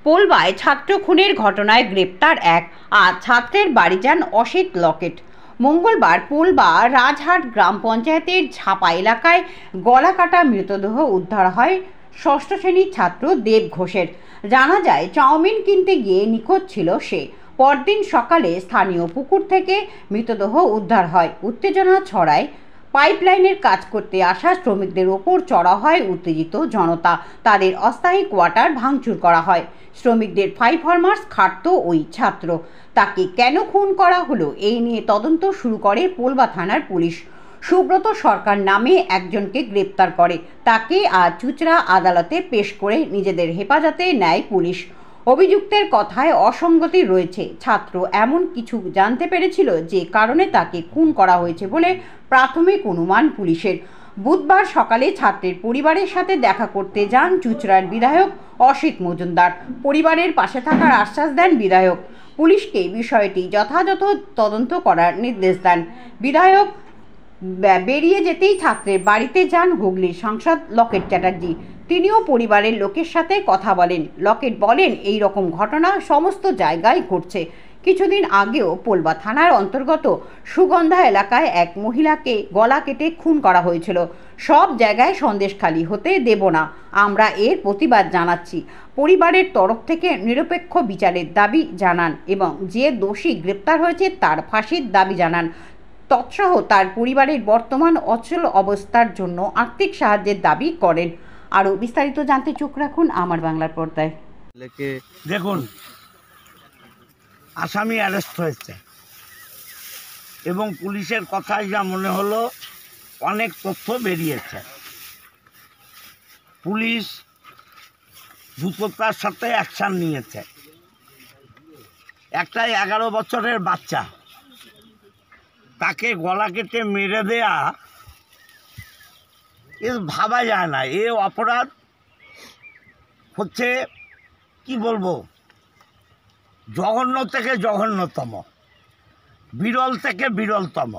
পোলবায় ছাত্র খুনের ঘটনায় গ্রেপ্তার এক আর ছাত্রের বাড়ি যান অসিত লকেট। মঙ্গলবার পোলবা রাজহাট গ্রাম পঞ্চায়েতের ঝাপা এলাকায় গলাকাটা মৃতদেহ উদ্ধার হয় ষষ্ঠ শ্রেণীর ছাত্র দেব ঘোষের। জানা যায়, চাউমিন কিনতে গিয়ে নিখোঁজ ছিল সে। পরদিন সকালে স্থানীয় পুকুর থেকে মৃতদেহ উদ্ধার হয়। উত্তেজনা ছড়ায়। পাইপলাইনের কাজ করতে আসা শ্রমিকদের ওপর চড়া হয় উত্তেজিত জনতা। তাদের অস্থায়ী কোয়ার্টার ভাঙচুর করা হয়। শ্রমিকদের 5 ফরমার্স খাটত ওই ছাত্র। তাকে কেন খুন করা হলো এই নিয়ে তদন্ত শুরু করে পোলবা থানার পুলিশ। সুব্রত সরকার নামে একজনকে গ্রেপ্তার করে। তাকে আজ চুঁচড়া আদালতে পেশ করে নিজেদের হেফাজতে নেয় পুলিশ। অভিযুক্তের কথায় অসঙ্গতি রয়েছে। ছাত্র এমন কিছু জানতে পেরেছিল যে কারণে তাকে খুন করা হয়েছে বলে প্রাথমিক অনুমান পুলিশের। বুধবার সকালে ছাত্রের পরিবারের সাথে দেখা করতে যান চুঁচড়ার বিধায়ক অসিত মজুমদার। পরিবারের পাশে থাকার আশ্বাস দেন বিধায়ক। পুলিশকে বিষয়টি যথাযথ তদন্ত করার নির্দেশ দেন। বিধায়ক বেরিয়ে যেতেই ছাত্রের বাড়িতে যান হুগলির সাংসদ লকেট চ্যাটার্জি। তিনিও পরিবারের লোকের সাথে কথা বলেন। লকেট বলেন, এই রকম ঘটনা সমস্ত জায়গায় ঘটছে। কিছুদিন আগেও পোলবা থানার অন্তর্গত সুগন্ধা এলাকায় এক মহিলাকে গলা কেটে খুন করা হয়েছিল। সব জায়গায় সন্দেশখালি হতে দেব না। আমরা এর প্রতিবাদ জানাচ্ছি। পরিবারের তরফ থেকে নিরপেক্ষ বিচারের দাবি জানান এবং যে দোষী গ্রেপ্তার হয়েছে তার ফাঁসির দাবি জানান। তৎসহ তার পরিবারের বর্তমান অচল অবস্থার জন্য আর্থিক সাহায্যের দাবি করেন। আরও বিস্তারিত জানতে চোখ রাখুন আমার বাংলার পর্দায়। দেখুন, আসামি অ্যারেস্ট হয়েছে এবং পুলিশের কথায় যা মনে হলো অনেক তথ্য বেরিয়েছে। পুলিশ দ্রুততার সাথে অ্যাকশান নিয়েছে। একটা 11 বছরের বাচ্চা, তাকে গলা কেটে মেরে দেয়া এ ভাবা যায় না। এ অপরাধ হচ্ছে কি বলবো, জঘন্য থেকে জঘন্যতম, বিরল থেকে বিরলতম।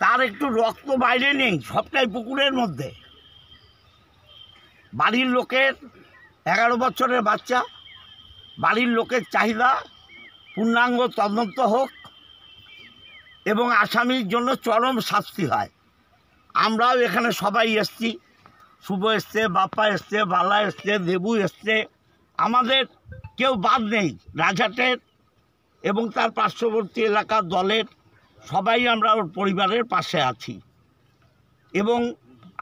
তার একটু রক্ত বাইরে নেই, সবটাই পুকুরের মধ্যে। বাড়ির লোকের 11 বছরের বাচ্চা, বাড়ির লোকের চাহিদা পূর্ণাঙ্গ তদন্ত হোক এবং আসামির জন্য চরম শাস্তি হয়। আমরাও এখানে সবাই এসছি, শুভ এসছে, বাপ্পা এসছে, বালা এসছে, দেবু এসছে, আমাদের কেউ বাদ নেই। রাজহাটের এবং তার পার্শ্ববর্তী এলাকার দলের সবাই আমরা ওর পরিবারের পাশে আছি। এবং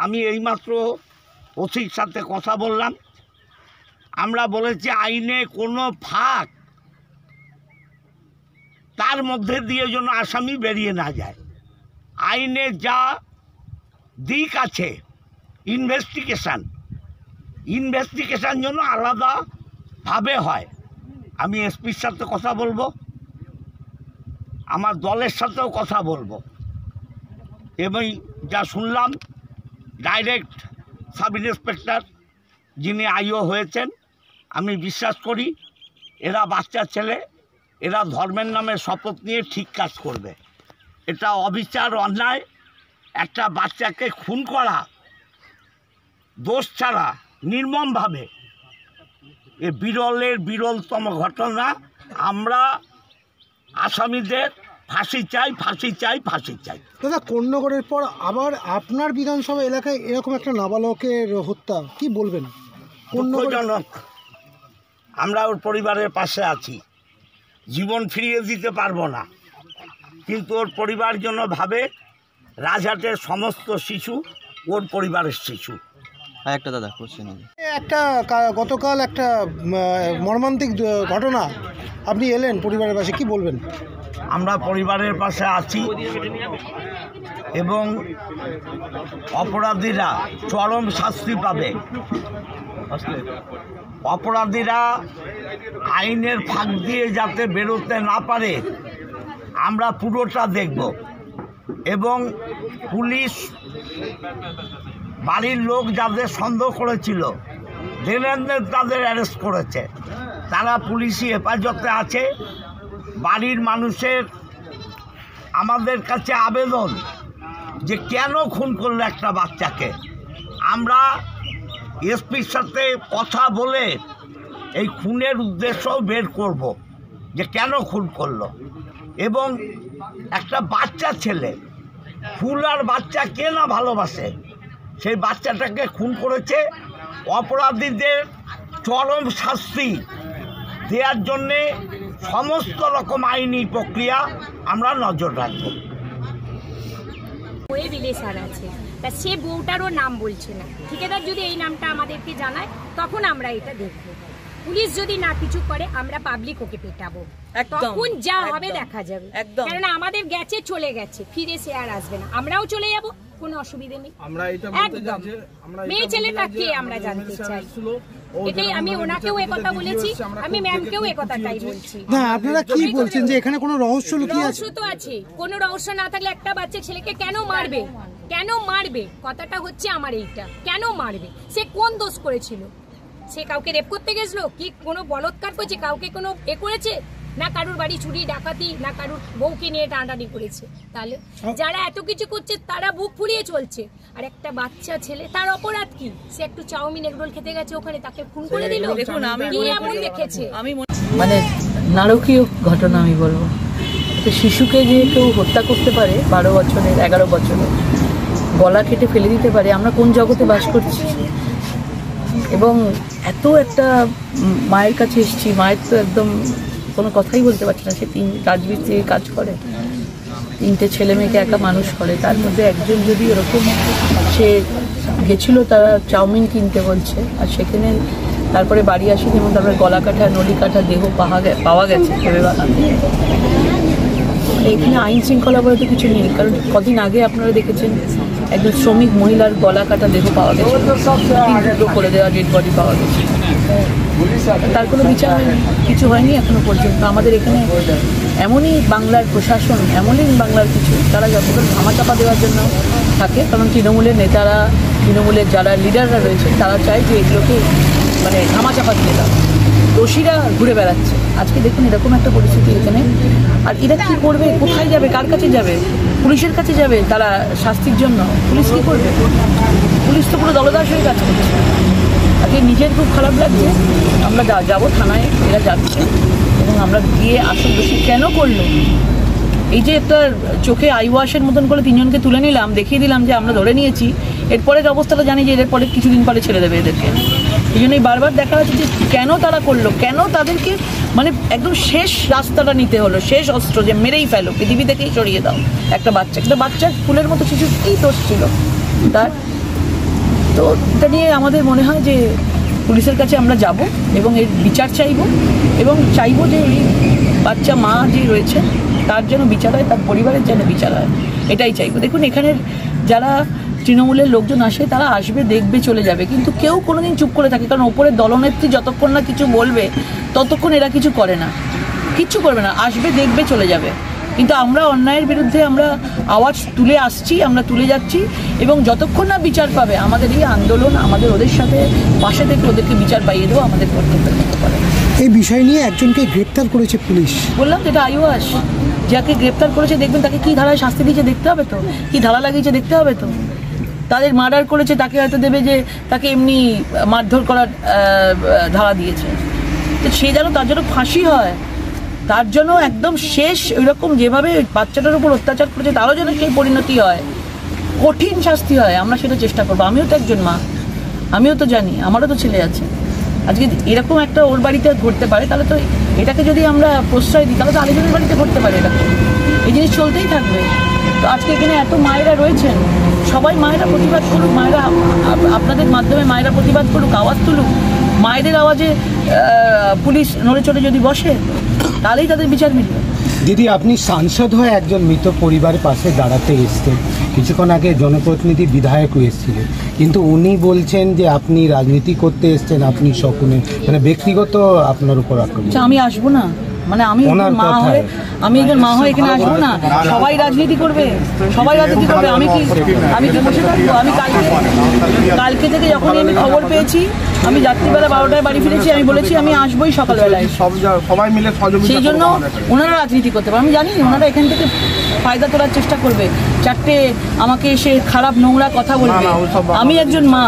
আমি এইমাত্র ওসির সাথে কথা বললাম। আমরা বলেছি আইনে কোনো ফাঁক তার মধ্যে দিয়ে যেন আসামি বেরিয়ে না যায়। আইনে যা দিক আছে, ইনভেস্টিগেশন যেন আলাদাভাবে হয়। আমি এসপির সাথে কথা বলবো, আমার দলের সাথেও কথা বলবো। এবং যা শুনলাম, ডাইরেক্ট সাব ইন্সপেক্টর যিনি আইও হয়েছেন, আমি বিশ্বাস করি এরা বাচ্চা ছেলে, এরা ধর্মের নামে শপথ নিয়ে ঠিক কাজ করবে। এটা অবিচার, অন্যায়। একটা বাচ্চাকে খুন করা দোষ ছাড়া নির্মমভাবে, এ বিরলের বিরলতম ঘটনা। আমরা আসামিদের ফাঁসি চাই, ফাঁসি চাই, ফাঁসি চাই। দাদা, কর্ণগড়ের পর আবার আপনার বিধানসভা এলাকায় এরকম একটা নাবালকের হত্যা, কি বলবেন? দুঃখজনক। আমরা ওর পরিবারের পাশে আছি। জীবন ফিরিয়ে দিতে পারবো না, কিন্তু ওর পরিবার জন্য ভাবে। রাজহাটের সমস্ত শিশু ওর পরিবারের শিশু। একটা দাদা কোশ্চেন, গতকাল একটা মর্মান্তিক ঘটনা, আপনি এলেন পরিবারের পাশে, কি বলবেন? আমরা পরিবারের পাশে আছি এবং অপরাধীরা চরম শাস্তি পাবে। অপরাধীরা আইনের ফাঁক দিয়ে যাতে বেরোতে না পারে আমরা পুরোটা দেখব। এবং পুলিশ বাড়ির লোক যাদের সন্দেহ করেছিল দৈনন্দিন তাদের অ্যারেস্ট করেছে। তারা পুলিশি হেফাজতে আছে। বাড়ির মানুষের আমাদের কাছে আবেদন যে কেন খুন করলো একটা বাচ্চাকে। আমরা এসপির সাথে কথা বলে এই খুনের উদ্দেশ্য বের করব যে কেন খুন করলো। এবং একটা বাচ্চা ছেলে, ফুল আর বাচ্চা কে না ভালোবাসে, সেই বাচ্চাটাকে খুন করেছে। অপরাধীদের চরম শাস্তি দেওয়ার জন্যে সমস্ত রকম আইনি প্রক্রিয়া আমরা নজর রাখব। ওই রিলেশন আছে, তা সে বউটারও নাম বলছে না। ঠিকাদার যদি এই নামটা আমাদেরকে জানায় তখন আমরা এটা দেখব। পুলিশ যদি না কিছু করে আমরা পাবলিক ওকে পেটাবো, তখন যা হবে দেখা যাবে। কারণ আমাদের গেছে চলে গেছে, ফিরে সে আর আসবে না, আমরাও চলে যাব, কোনো অসুবিধা নেই। একদম মেয়ে ছেলেটা কে আমরা জানতে চাই, এটাই আমি ওনাকেও একথা বলেছি, আমি ম্যামকেও একথাটাই বলছি। না আপনারা কি বলছেন যে এখানে কোনো রহস্য লুকিয়ে আছে? রহস্য তো আছে, কোনো রহস্য না থাকলে একটা বাচ্চা ছেলেকে কেন মারবে? কেন মারবে? কথাটা হচ্ছে আমার এইটা, কেন মারবে? সে কোন দোষ করেছিল? সে কাউকে রেপ করতে গেছিল কি কোনো বলৎকার করেছে? কাউকে কোনো করেছে না? কারুর বাড়ি চুরি ডাকাতি, না কারুর বউকে নিয়ে টানাটানি করেছে? তাহলে যারা এত কিছু করছে তারা বুক ফুলিয়ে চলছে, আর একটা বাচ্চা ছেলে তার অপরাধ কি? সে একটু চাউমিন এগরোল খেতে গেছে, ওখানে তাকে খুন করে দিল। দেখুন কি এমন দেখেছে, মানে নারকীয় ঘটনা আমি বলবো। একটা শিশুকে যে কেউ হত্যা করতে পারে, 12 বছরের 11 বছরের, গলা কেটে ফেলে দিতে পারে, আমরা কোন জগতে বাস করছি? এবং এত একটা মায়ের কাছে এসেছি, মায়ের তো একদম কোনো কথাই বলতে পারছে না। সে 3 রাজমিস্ত্রি কাজ করে, 3টে ছেলে মেয়েকে একা মানুষ করে, তার মধ্যে একজন যদি এরকম সে গেছিল তারা চাউমিন কিনতে বলছে, আর সেখানে তারপরে বাড়ি আসেনি এবং তারপরে গলা কাটা নলি কাটা দেহ পাওয়া গেছে ভেবে বানাতে। এখানে আইন শৃঙ্খলা বলতে কিছু নেই, কারণ কদিন আগে আপনারা দেখেছেন একজন শ্রমিক মহিলার গলা কাটা দেহ পাওয়া গেছে, টুকরো করে দেওয়া ডেড বডি পাওয়া গেছে, তার কোনো বিচার কিছু হয়নি এখনো পর্যন্ত। আমাদের এখানে এমনই বাংলার প্রশাসন, এমনই বাংলার কিছু, তারা যতক্ষণ ধামাচাপা দেওয়ার জন্য থাকে, কারণ তৃণমূলের নেতারা, তৃণমূলের যারা লিডাররা রয়েছে তারা চায় যে এগুলোকে মানে ধামাচাপা দিয়ে দাও, দোষীরা ঘুরে বেড়াচ্ছে। আজকে দেখুন এরকম একটা পরিস্থিতি এখানে, আর এরা কী করবে, কোথায় যাবে, কার কাছে যাবে? পুলিশের কাছে যাবে তারা শাস্তির জন্য। পুলিশ কী করবে? পুলিশ তো পুরো দলদাস হয়ে কাজ করছে। আজকে নিজের খুব খারাপ লাগছে, আমরা যাবো থানায়, এরা যাচ্ছে এবং আমরা গিয়ে আসল দোষী কেন করলো, এই যে একটা চোখে আই ওয়াশের মতন করে 3 জনকে তুলে নিলাম, দেখিয়ে দিলাম যে আমরা ধরে নিয়েছি, এরপরের অবস্থাটা জানি যে এর পরে কিছুদিন পরে ছেড়ে দেবে এদেরকে। এই জন্যই বারবার দেখা যাচ্ছে যে কেন তারা করলো, কেন তাদেরকে মানে একদম শেষ রাস্তাটা নিতে হলো, শেষ অস্ত্র যে মেরেই ফেলো, পৃথিবী থেকেই সরিয়ে দাও একটা বাচ্চা ফুলের মতো শিশু, কী দোষ ছিল তার? তো এটা নিয়ে আমাদের মনে হয় যে পুলিশের কাছে আমরা যাব এবং এর বিচার চাইব, এবং চাইব যে এই বাচ্চা মা যে রয়েছে তার যেন বিচার হয়, তার পরিবারের যেন বিচার হয়, এটাই চাইব। দেখুন এখানের যারা তৃণমূলের লোকজন আসে তারা আসবে, দেখবে, চলে যাবে, কিন্তু কেউ কোনোদিন চুপ করে থাকে, কারণ ওপরে দলনেত্রী যতক্ষণ না কিছু বলবে ততক্ষণ এরা কিছু করে না, কিচ্ছু করবে না, আসবে, দেখবে, চলে যাবে। কিন্তু আমরা অন্যায়ের বিরুদ্ধে আমরা আওয়াজ তুলে আসছি, আমরা তুলে যাচ্ছি, এবং যতক্ষণ না বিচার পাবে আমাদের এই আন্দোলন, আমাদের ওদের সাথে পাশে থেকে ওদেরকে বিচার পাইয়ে দেবো আমাদের কর্তব্যের মতো করে। এই বিষয় নিয়ে একজনকে গ্রেপ্তার করেছে পুলিশ, বললাম যেটা আইওয়াস, যাকে গ্রেপ্তার করেছে দেখবেন তাকে কী ধারায় শাস্তি দিয়েছে দেখতে হবে তো, কী ধারা লাগিয়েছে দেখতে হবে তো। তাদের মার্ডার করেছে তাকে হয়তো দেবে যে তাকে এমনি মারধর করার ধারা দিয়েছে, তো সে যেন তার জন্য ফাঁসি হয়, তার জন্য একদম শেষ ওইরকম যেভাবে বাচ্চাটার উপর অত্যাচার করেছে তারও যেন সেই পরিণতি হয়, কঠিন শাস্তি হয়, আমরা সেটা চেষ্টা করবো। আমিও তো একজন মা, আমিও তো জানি, আমারও তো ছেলে আছে। আজকে এরকম একটা ওর বাড়িতে ঘটতে পারে, তাহলে তো এটাকে যদি আমরা প্রশ্রয় দিই তাহলে তো আরেকজনের বাড়িতে ঘটতে পারে, এটা এই জিনিস চলতেই থাকবে। তো আজকে এখানে এত মায়েরা রয়েছেন, সবাই মায়েরা প্রতিবাদ করুক, মায়েরা আপনাদের মাধ্যমে মায়েরা প্রতিবাদ করুক, আওয়াজ তুলুক। মায়েদের আওয়াজে পুলিশ নড়ে চড়ে যদি বসে তাহলেই তাদের বিচার মিলবে। দিদি, আপনি সাংসদ হয়ে একজন মৃত পরিবারের পাশে দাঁড়াতে এসছেন, কিছুক্ষণ আগে জনপ্রতিনিধি বিধায়কও এসেছিলেন, কিন্তু উনি বলছেন যে আপনি রাজনীতি করতে এসছেন, আপনি শকুনে মানে ব্যক্তিগত আপনার উপর আক্রমণ। আমি আসবো না, মানে আমি একজন মা হয়ে এখানে আসবো না? সবাই রাজনীতি করবে, সবাই রাজনীতি করবে, আমি কি বসে থাকবো? আমি কালকে থেকে যখনই আমি খবর পেয়েছি, আমি রাত্রিবেলা 12টায় বাড়ি ফিরেছি, আমি বলেছি আমি আসবোই সকালবেলায়, সবাই মিলে সেই জন্য ওনারা রাজনীতি করতে পারে। আমি জানি ওনারা এখান থেকে ফায়দা তোলার চেষ্টা করবে, 4টে আমাকে এসে খারাপ নোংরা কথা বলবে। আমি একজন মা,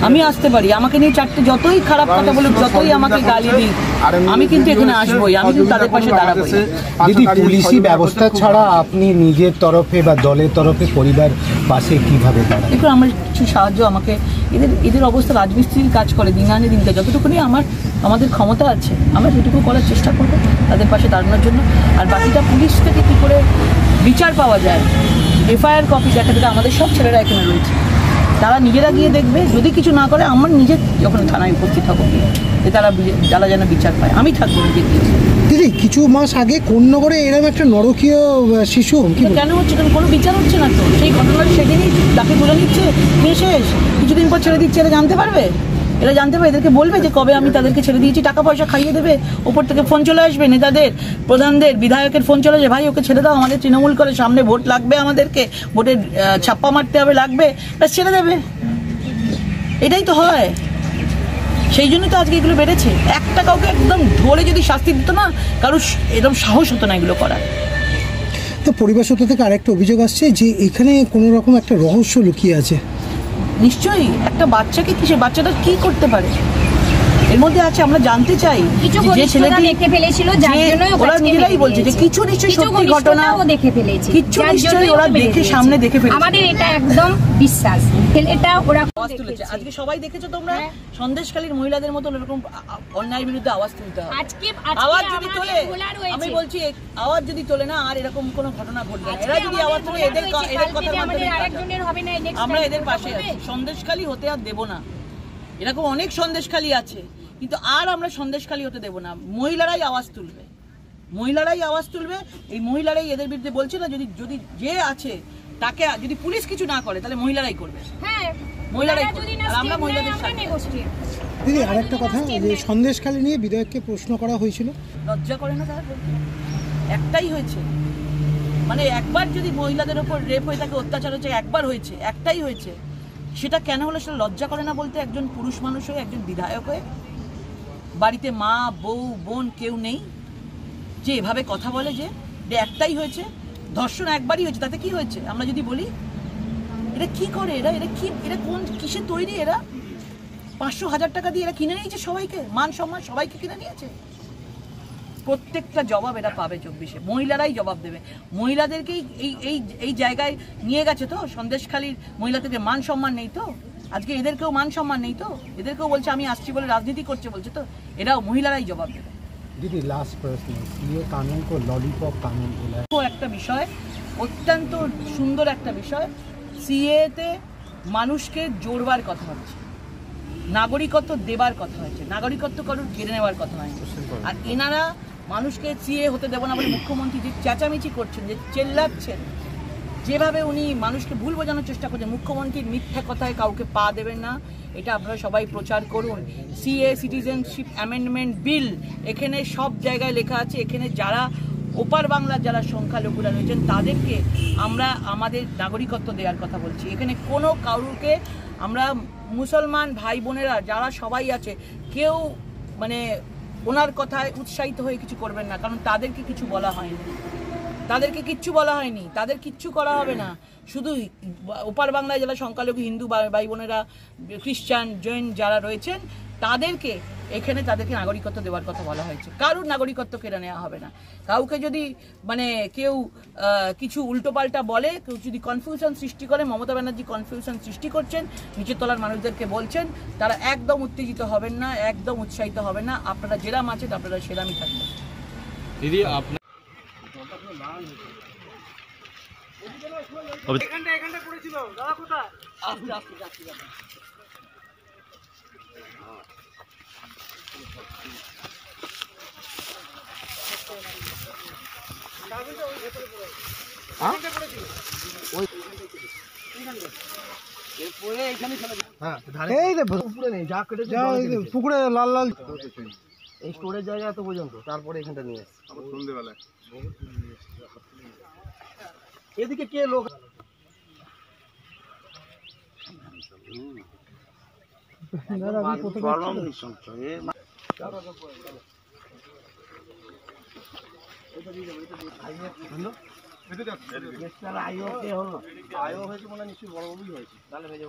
আমি আসতে পারি, আমাকে নিয়ে চারটে যতই খারাপ কথা বলুক, যতই আমাকে গালি দিক, আমি কিন্তু এখানে আসবোই, আমি কিন্তু তাদের পাশে দাঁড়াবো। দিদি, পুলিশি ব্যবস্থা ছাড়া আপনি নিজের তরফে বা দলের তরফে পরিবার পাশে কিভাবে দাঁড়ান? দেখুন, আমার কিছু সাহায্য আমাকে, এদের অবস্থা রাজমিস্ত্রির কাজ করে দিন আনে দিনকে, যতটুকুনি আমাদের ক্ষমতা আছে আমরা সেটুকু করার চেষ্টা করবো তাদের পাশে দাঁড়ানোর জন্য। আর বাকিটা পুলিশ থেকে কী করে বিচার পাওয়া যায়, এফআইআর কপি দেখা থেকে আমাদের সব ছেলেরা এখানে রয়েছে, তারা নিজেরা গিয়ে দেখবে, যদি কিছু না করে আমার নিজে যখন থানায় উপস্থিত হবো যে যারা যেন বিচার পায়, আমি থাকবো নিজে গিয়ে। দিদি, কিছু মাস আগে কোন্নগরে এরকম একটা নরকীয় শিশু কেন হচ্ছে, কারণ কোনো বিচার হচ্ছে না তো, সেই ঘটনাটা সেদিনই তাকে তুলে নিচ্ছে, নিয়ে শেষ, কিছুদিন পর ছেড়ে দিচ্ছে। এরা জানতে পারবে, এদেরকে বলবে যে কবে আমি তাদেরকে ছেড়ে দিয়েছি, টাকা পয়সা খাইয়ে দেবে, ওপর থেকে ফোন চলে আসবে, নেতাদের, প্রধানদের, বিধায়কের ফোন চলে আসবে, ভাই ওকে ছেড়ে দাও, আমাদের তৃণমূল করে, সামনে ভোট লাগবে, আমাদেরকে ভোটের ছাপ্পা মারতে হবে, লাগবে, ব্যাস ছেড়ে দেবে। এটাই তো হয়, সেই জন্য তো আজকে এগুলো বেড়েছে। একটা কাউকে একদম ধরে যদি শাস্তি দিত না, কারোর এরকম সাহস হতো না এগুলো করার। তো পরিবার সূত্র থেকে আরেকটা অভিযোগ আসছে যে এখানে কোনো রকম একটা রহস্য লুকিয়ে আছে। নিশ্চয়ই, একটা বাচ্চাকে বাচ্চাটা কি করতে পারে এর মধ্যে আছে, আমরা জানতে চাই। যে ছেলেটি দেখে ফেলেছিল, ওরা নিজেরাই বলছে যে কিছু নিশ্চয়ই সত্যি ঘটনা দেখে ফেলেছে, কিছু নিশ্চয়ই ওরা দেখে সামনে দেখে ফেলেছে, আমাদের এটা একদম বিশ্বাস। এটা ওরা আওয়াজ তুলেছে, আজকে সবাই দেখেছো তোমরা, সন্দেশখালীর মহিলাদের মতো এরকম অন্যায়ের বিরুদ্ধে আওয়াজ তুলতে হবে। আওয়াজ যদি তোলে, আমি বলছি আওয়াজ যদি তোলে না, আর এরকম কোনো ঘটনা ঘটবে না। এরা যদি আওয়াজ তোলে, এদের কথার মাধ্যমে আমরা এদের পাশে আছি। সন্দেশখালী হতে আর দেব না, এরকম অনেক সন্দেশখালী আছে, কিন্তু আর আমরা সন্দেশখালী হতে দেব না। মহিলারাই আওয়াজ তুলবে, এই মহিলারাই এদের বিরুদ্ধে বলছে না, যদি যে আছে তাকে যদি পুলিশ কিছু না করে তাহলে মহিলারাই করবে, মহিলারাই করবে, আর আমরা মহিলাদের সাথে। দিদি, আরেকটা কথা, যে সন্দেশখালী নিয়ে বিধায়ককে প্রশ্ন করা হয়েছিল, লজ্জা করে না তারা বলতে? একটাই হয়েছে, মানে একবার যদি মহিলাদের ওপর রেপ হয়ে থাকে, অত্যাচার হচ্ছে, একবার হয়েছে, একটাই হয়েছে, সেটা কেন হলো সেটা লজ্জা করে না বলতে? একজন পুরুষ মানুষ হয়ে, একজন বিধায়ক হয়ে, বাড়িতে মা, বউ, বোন কেউ নেই, যে এভাবে কথা বলে যে একটাই হয়েছে, ধর্ষণ একবারই হয়েছে, তাতে কি হয়েছে? আমরা যদি বলি এরা কি করে, এরা কোন কিসে তৈরি? এরা 500,000 টাকা দিয়ে এরা কিনে নিয়েছে সবাইকে, মান সম্মান সবাইকে কিনে নিয়েছে। প্রত্যেকটা জবাব এরা পাবে 24-এ, মহিলারাই জবাব দেবে। মহিলাদেরকেই এই জায়গায় নিয়ে গেছে তো, সন্দেশখালীর মহিলাদেরকে মান সম্মান নেই তো, আজকে এদেরকেও মান সম্মান নেই তো, এদেরকেও বলছে আমি আসছি বলে রাজনীতি করছে বলছে তো, এরাও মহিলারাই জবাব দেবে। দিদি, লাস্ট প্রশ্ন, সিএ কানুন কো ললিপপ কানুন বলা একটা বিষয়, অত্যন্ত সুন্দর একটা বিষয়, সিএতে মানুষকে জোড়বার কথা হচ্ছে, নাগরিকত্ব দেবার কথা হয়েছে, নাগরিকত্ব কারোর কেড়ে নেওয়ার কথা নয়। আর এনারা মানুষকে সিএ হতে দেব না বলে মুখ্যমন্ত্রী যে চেঁচামেচি করছেন, যে চেল্লাচ্ছেন, যেভাবে উনি মানুষকে ভুল বোঝানোর চেষ্টা করছেন, মুখ্যমন্ত্রীর মিথ্যা কথায় কাউকে পা দেবেন না, এটা আপনারা সবাই প্রচার করুন। সিএ সিটিজেনশিপ অ্যামেন্ডমেন্ট বিল, এখানে সব জায়গায় লেখা আছে, এখানে যারা ওপার বাংলার যারা সংখ্যালঘুরা রয়েছেন তাদেরকে আমরা আমাদের নাগরিকত্ব দেওয়ার কথা বলছি। এখানে কোনো কারুকে আমরা মুসলমান ভাই বোনেরা যারা সবাই আছে, কেউ মানে ওনার কথায় উৎসাহিত হয়ে কিছু করবেন না, কারণ তাদেরকে কিছু বলা হয়নি, তাদেরকে কিচ্ছু বলা হয়নি, তাদের কিচ্ছু করা হবে না। শুধু ওপার বাংলায় যারা সংখ্যালঘু হিন্দু ভাই বোনেরা, খ্রিস্টান, জৈন যারা রয়েছেন তাদেরকে এখানে তাদেরকে নাগরিকত্ব দেওয়ার কথা বলা হয়েছে। কারুর নাগরিকত্ব কেড়ে নেওয়া হবে না। কাউকে যদি মানে কেউ কিছু উল্টোপাল্টা বলে, কেউ যদি কনফিউশন সৃষ্টি করে, মমতা ব্যানার্জি কনফিউশন সৃষ্টি করছেন, নিচের তলার মানুষদেরকে বলছেন, তারা একদম উত্তেজিত হবেন না, একদম উৎসাহিত হবেন না। আপনারা যেরাম আছেন আপনারা সেরামই থাকবেন। দিদি, আপনার পুকুরে লাল লাল এই স্টোরের জায়গা এত পর্যন্ত, তারপরে এখানটা নিয়ে এসেছি সন্ধ্যেবেলায়। এদিকে কে লোক আয়ো হয়েছে মনে হয়, নিশ্চয়ই বড় বড়ই হয়েছে, তাহলে ভেজে